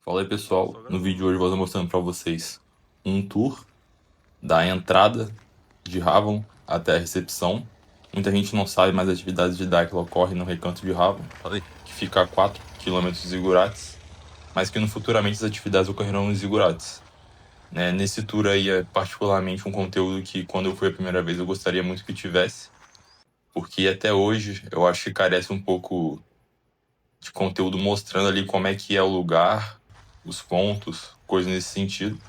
Fala aí pessoal, no vídeo de hoje eu vou estar mostrando para vocês um tour da entrada de Havon até a recepção. Muita gente não sabe, mas as atividades de Dáquila ocorrem no Recanto de Havon, que fica a 4 quilômetros de Zigurates, mas que no futuramente as atividades ocorrerão nos Zigurates. Nesse tour aí é particularmente um conteúdo que quando eu fui a primeira vez eu gostaria muito que tivesse, porque até hoje eu acho que carece um pouco de conteúdo mostrando ali como é que é o lugar, os pontos, coisas nesse sentido.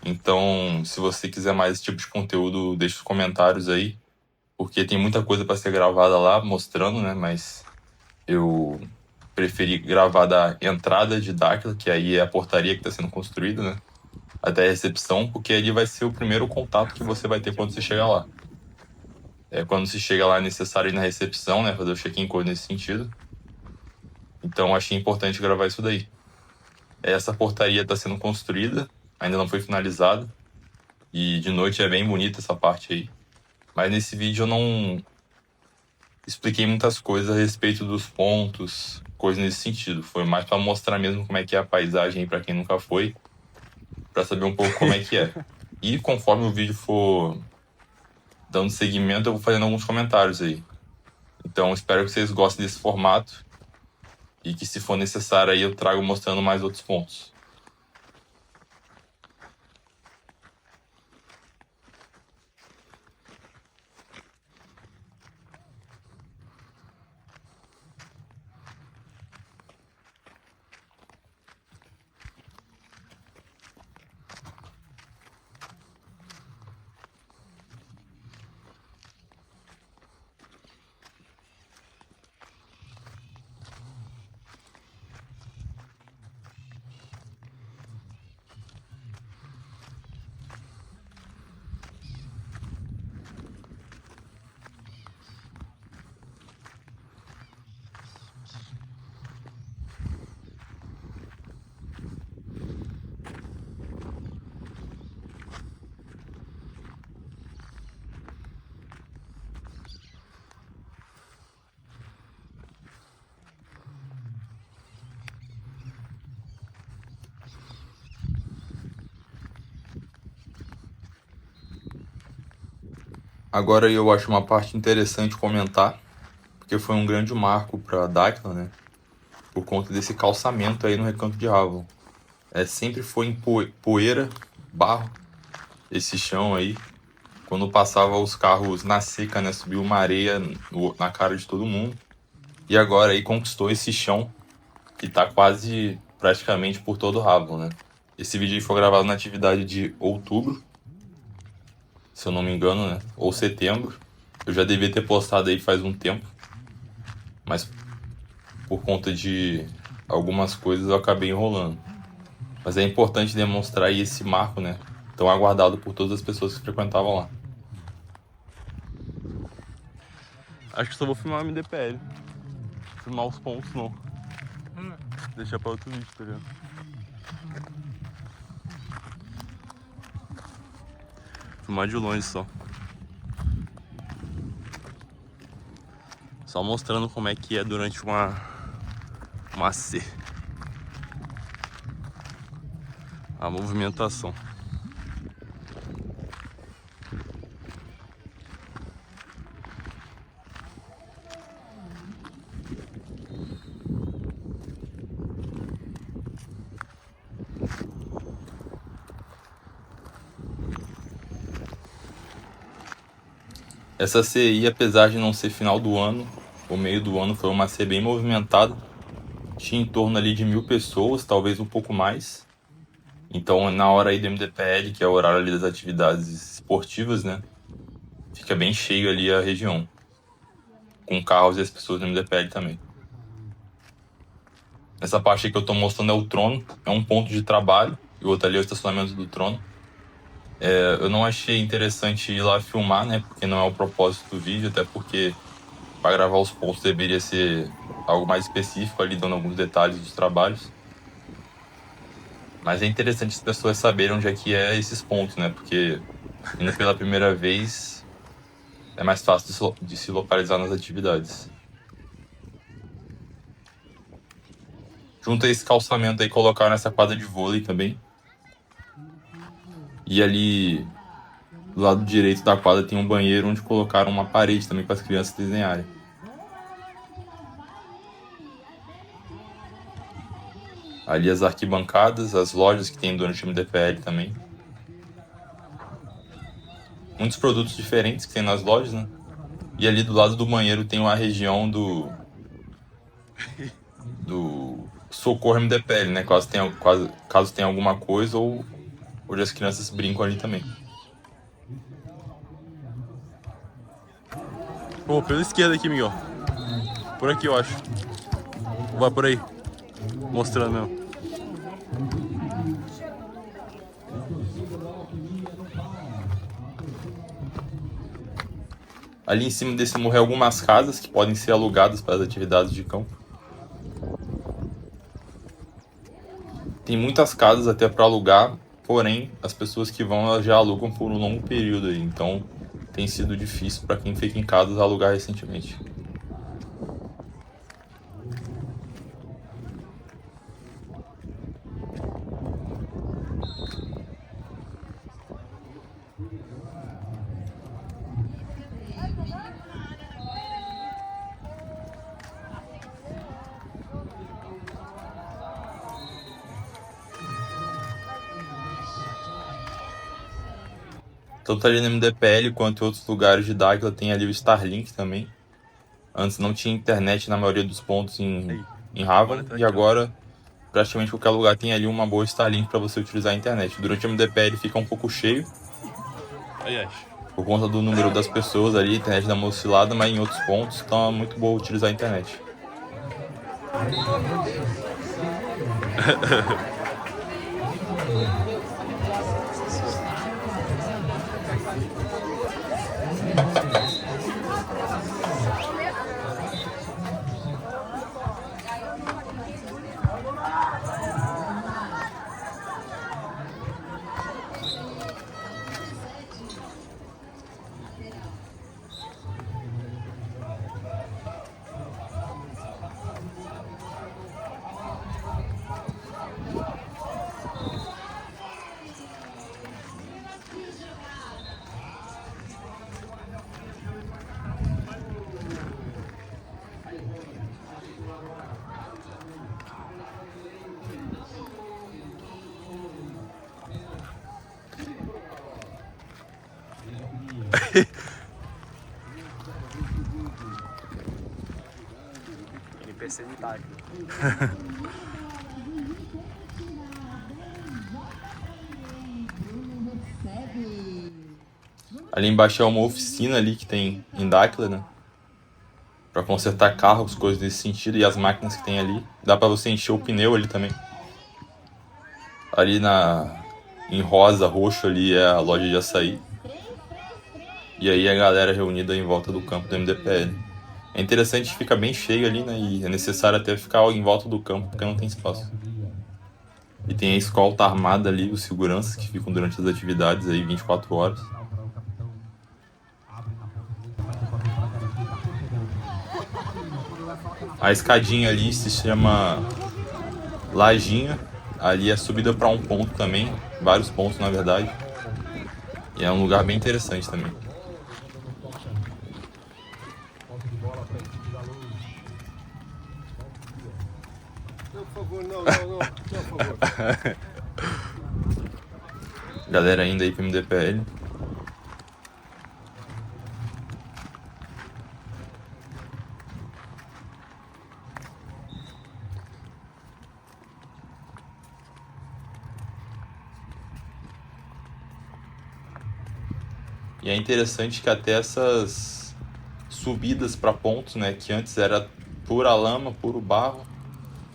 Então, se você quiser mais esse tipo de conteúdo, deixa os comentários aí, porque tem muita coisa para ser gravada lá, mostrando, né? Mas eu preferi gravar da entrada de Dáquila, que aí é a portaria que está sendo construída, né? Até a recepção, porque ali vai ser o primeiro contato que você vai ter quando você chegar lá. Quando você chega lá é necessário ir na recepção, né? Fazer o check-in, coisa nesse sentido. Então, achei importante gravar isso daí. Essa portaria está sendo construída, ainda não foi finalizada. E de noite é bem bonita essa parte aí. Mas nesse vídeo eu não expliquei muitas coisas a respeito dos pontos, coisas nesse sentido. Foi mais para mostrar mesmo como é que é a paisagem aí para quem nunca foi, para saber um pouco como é que é. E conforme o vídeo for dando seguimento, eu vou fazendo alguns comentários aí. Então espero que vocês gostem desse formato e que se for necessário aí eu trago mostrando mais outros pontos. Agora eu acho uma parte interessante comentar, porque foi um grande marco para a Dáquila, né? Por conta desse calçamento aí no Recanto de Havon. Sempre foi em poeira, barro, esse chão aí. Quando passava os carros na seca, né? Subiu uma areia na cara de todo mundo. E agora aí conquistou esse chão que tá quase praticamente por todo o Havon, né? Esse vídeo aí foi gravado na atividade de outubro, se eu não me engano, né? Ou setembro. Eu já devia ter postado aí faz um tempo, mas por conta de algumas coisas eu acabei enrolando. Mas é importante demonstrar aí esse marco, né? Tão aguardado por todas as pessoas que frequentavam lá. Acho que só vou filmar a MDPL. Filmar os pontos não. Deixar pra outro vídeo, tá ligado? Filmar de longe só. Só mostrando como é que é durante uma C. A movimentação. Essa CI, apesar de não ser final do ano, o meio do ano foi uma C bem movimentada. Tinha em torno ali de 1.000 pessoas, talvez um pouco mais. Então, na hora aí do MDPL, que é o horário ali das atividades esportivas, né? Fica bem cheio ali a região. Com carros e as pessoas do MDPL também. Essa parte aí que eu tô mostrando é o trono. É um ponto de trabalho. E o outro ali é o estacionamento do trono. Eu não achei interessante ir lá filmar, né? Porque não é o propósito do vídeo, até porque para gravar os pontos deveria ser algo mais específico ali, dando alguns detalhes dos trabalhos. Mas é interessante as pessoas saberem onde é que é esses pontos, né? Porque indo pela primeira vez é mais fácil de se localizar nas atividades. Junto a esse calçamento aí, colocaram essa quadra de vôlei também. E ali, do lado direito da quadra, tem um banheiro onde colocaram uma parede também para as crianças desenharem. Ali as arquibancadas, as lojas que tem durante o MDPL também. Muitos produtos diferentes que tem nas lojas, né? E ali do lado do banheiro tem uma região do Socorro MDPL, né? Caso tenha alguma coisa ou onde as crianças brincam ali também. Pô, pela esquerda aqui, Miguel. Por aqui, eu acho. Vai por aí. Mostrando mesmo. Ali em cima desse morro, algumas casas que podem ser alugadas para as atividades de campo. Tem muitas casas até para alugar, porém as pessoas que vão elas já alugam por um longo período aí, então tem sido difícil para quem fica em casa alugar recentemente. Tanto ali no MDPL quanto em outros lugares de Dáquila tem ali o Starlink também. Antes não tinha internet na maioria dos pontos em Raven, e agora praticamente qualquer lugar tem ali uma boa Starlink para você utilizar a internet. Durante o MDPL fica um pouco cheio, por conta do número das pessoas ali, a internet dá uma oscilada, mas em outros pontos então é muito bom utilizar a internet. NPC de Dáquila. Ali embaixo é uma oficina ali que tem em Dáquila, né? Pra consertar carros, coisas desse sentido, e as máquinas que tem ali. Dá pra você encher o pneu ali também. Ali em rosa, roxo ali é a loja de açaí. E aí a galera reunida em volta do campo do MDPL. É interessante que fica bem cheio ali, né? E é necessário até ficar em volta do campo, porque não tem espaço. E tem a escolta armada ali, os seguranças que ficam durante as atividades aí 24 horas. A escadinha ali se chama Lajinha. Ali é subida para um ponto também, vários pontos na verdade. E é um lugar bem interessante também. Não, por favor, não, por favor. Galera ainda aí pro MDPL. E é interessante que até essas subidas para pontos, né, que antes era pura lama, puro barro,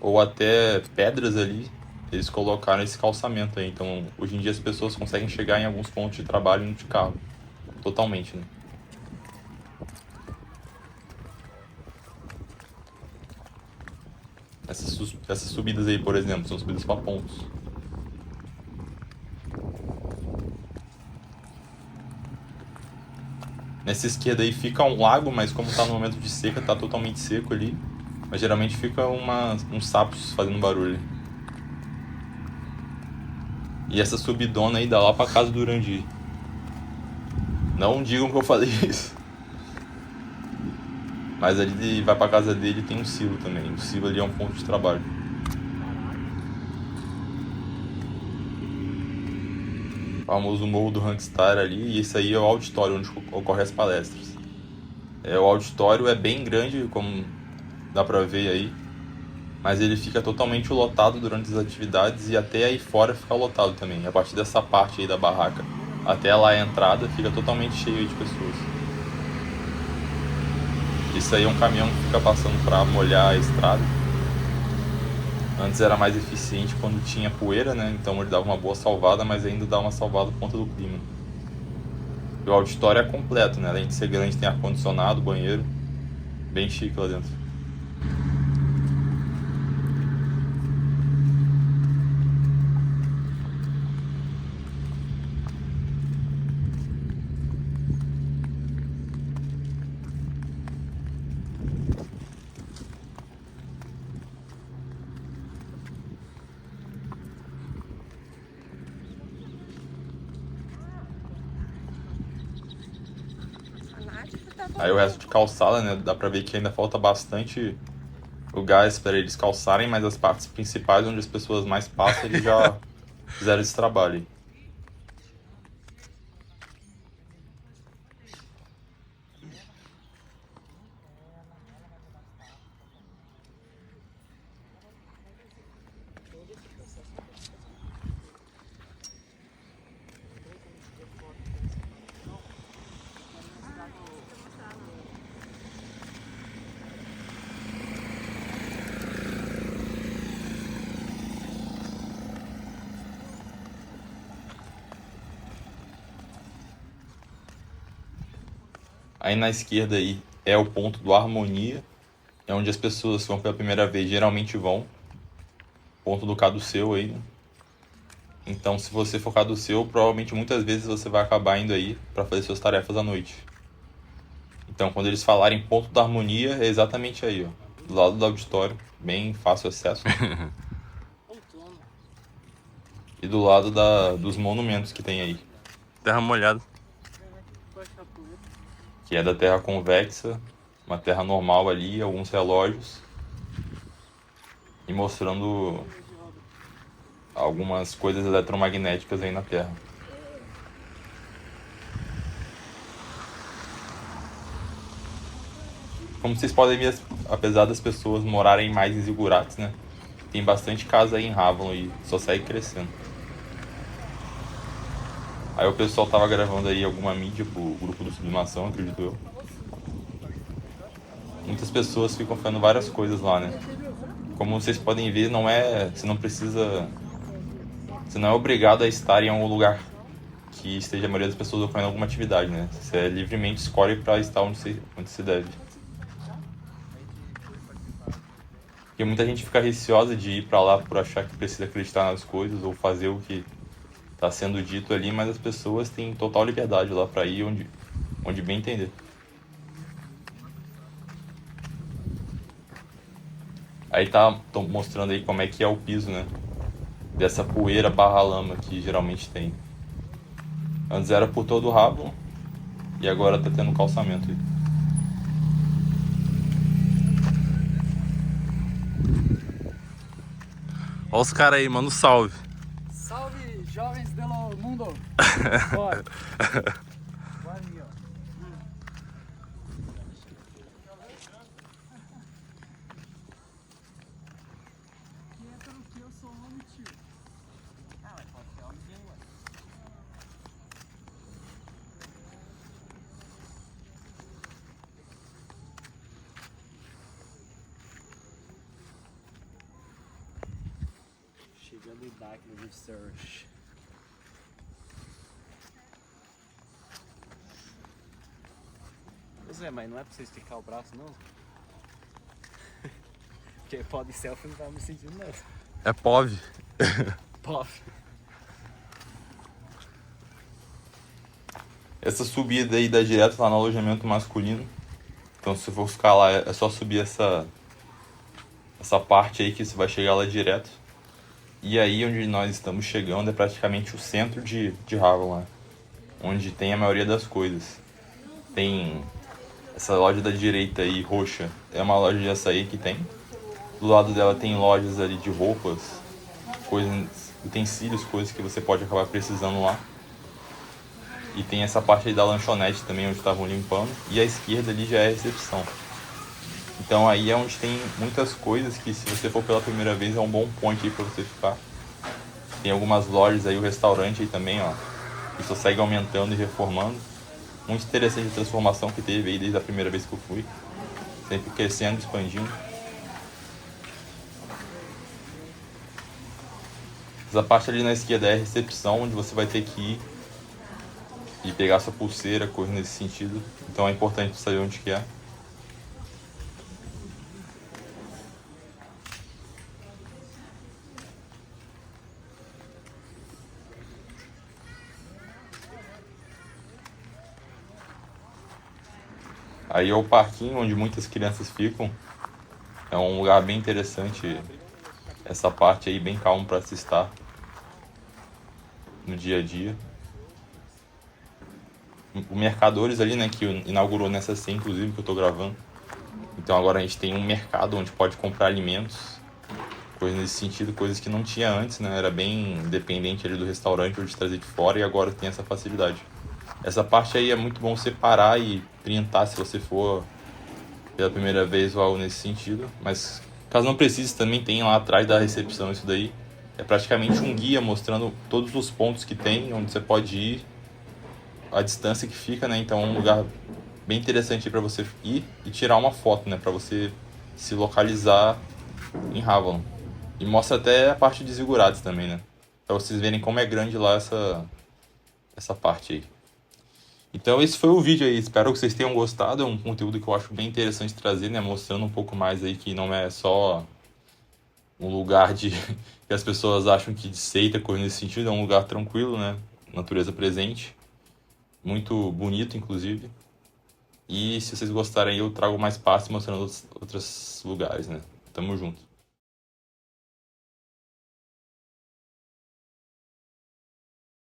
ou até pedras ali, eles colocaram esse calçamento aí. Então, hoje em dia as pessoas conseguem chegar em alguns pontos de trabalho indo de carro, totalmente, né? Essas subidas aí, por exemplo, são subidas para pontos. Nessa esquerda aí fica um lago, mas como tá no momento de seca, tá totalmente seco ali. Mas geralmente fica uns sapos fazendo barulho. E essa subidona aí dá lá pra casa do Urandir. Não digam que eu falei isso. Mas ali vai pra casa dele e tem um silo também. O silo ali é um ponto de trabalho. O famoso Morro do Rockstar ali. E esse aí é o auditório onde ocorrem as palestras. O auditório é bem grande, como dá pra ver aí. Mas ele fica totalmente lotado durante as atividades e até aí fora fica lotado também. A partir dessa parte aí da barraca até lá a entrada fica totalmente cheio de pessoas. Isso aí é um caminhão que fica passando para molhar a estrada. Antes era mais eficiente quando tinha poeira, né? Então ele dava uma boa salvada, mas ainda dá uma salvada por conta do clima. E o auditório é completo, né? Além de ser grande, tem ar-condicionado, banheiro. Bem chique lá dentro. Aí o resto de calçada, né? Dá pra ver que ainda falta bastante lugares para eles calçarem, mas as partes principais onde as pessoas mais passam, eles já fizeram esse trabalho aí. Aí na esquerda aí é o ponto do Harmonia, é onde as pessoas que vão pela primeira vez geralmente vão. Ponto do Caduceu aí, né? Então se você for Caduceu, provavelmente muitas vezes você vai acabar indo aí para fazer suas tarefas à noite. Então quando eles falarem ponto da Harmonia, é exatamente aí, ó, do lado do auditório, bem fácil acesso. E do lado dos monumentos que tem aí. Terra molhada. Que é da Terra convexa, uma Terra normal ali, alguns relógios. E mostrando algumas coisas eletromagnéticas aí na Terra. Como vocês podem ver, apesar das pessoas morarem mais em Zigurates, né? Tem bastante casa aí em Ravon e só segue crescendo. Aí o pessoal tava gravando aí alguma mídia pro grupo do Sublimação, acredito eu. Muitas pessoas ficam fazendo várias coisas lá, né? Como vocês podem ver, você não precisa... Você não é obrigado a estar em algum lugar que esteja a maioria das pessoas ocorrendo alguma atividade, né? Você livremente escolhe para estar onde você deve. Porque muita gente fica receosa de ir para lá por achar que precisa acreditar nas coisas ou fazer o que está sendo dito ali, mas as pessoas têm total liberdade lá para ir onde bem entender. Aí tô mostrando aí como é que é o piso, né? Dessa poeira barra lama que geralmente tem. Antes era por todo o rabo e agora tá tendo calçamento aí. Olha os caras aí, manda um salve. Salve, jovens do mundo! Bora! Bora aí, ó. Entra no que eu sou homem, tio. Ah, mas pode ser homem mesmo, ué. Chegando em Darkness Research. Zé, mas não é pra você esticar o braço, não? Porque pode selfie não tá me sentindo, não. É POV. Pode. Essa subida aí dá direto lá no alojamento masculino. Então se for ficar lá, é só subir essa parte aí que você vai chegar lá direto. E aí onde nós estamos chegando é praticamente o centro de Havalon, né? Onde tem a maioria das coisas. Tem essa loja da direita aí, roxa, é uma loja de açaí que tem. Do lado dela tem lojas ali de roupas, coisas, utensílios, coisas que você pode acabar precisando lá. E tem essa parte aí da lanchonete também, onde estavam limpando. E à esquerda ali já é a recepção. Então aí é onde tem muitas coisas que, se você for pela primeira vez, é um bom point aí pra você ficar. Tem algumas lojas aí, o restaurante aí também, ó, que só segue aumentando e reformando. Muito interessante a transformação que teve aí desde a primeira vez que eu fui. Sempre crescendo, expandindo. Essa parte ali na esquerda é a recepção, onde você vai ter que ir e pegar sua pulseira, coisa nesse sentido. Então é importante saber onde que é. Aí é o parquinho onde muitas crianças ficam. É um lugar bem interessante, essa parte aí, bem calmo para se estar no dia a dia. O Mercadores ali, né, que inaugurou nessa CES, inclusive, que eu tô gravando. Então agora a gente tem um mercado onde pode comprar alimentos, coisas nesse sentido, coisas que não tinha antes, né? Era bem dependente ali do restaurante ou de trazer de fora, e agora tem essa facilidade. Essa parte aí é muito bom separar e printar se você for pela primeira vez ou algo nesse sentido. Mas caso não precise, também tem lá atrás da recepção isso daí. É praticamente um guia mostrando todos os pontos que tem, onde você pode ir, a distância que fica, né? Então é um lugar bem interessante para você ir e tirar uma foto, né? Para você se localizar em Havalon. E mostra até a parte de Zigurates também, né? Para vocês verem como é grande lá essa parte aí. Então esse foi o vídeo aí, espero que vocês tenham gostado, é um conteúdo que eu acho bem interessante trazer, né, mostrando um pouco mais aí que não é só um lugar de que as pessoas acham que de seita, coisa nesse sentido, é um lugar tranquilo, né, natureza presente, muito bonito inclusive, e se vocês gostarem eu trago mais passos mostrando outros lugares, né, tamo junto.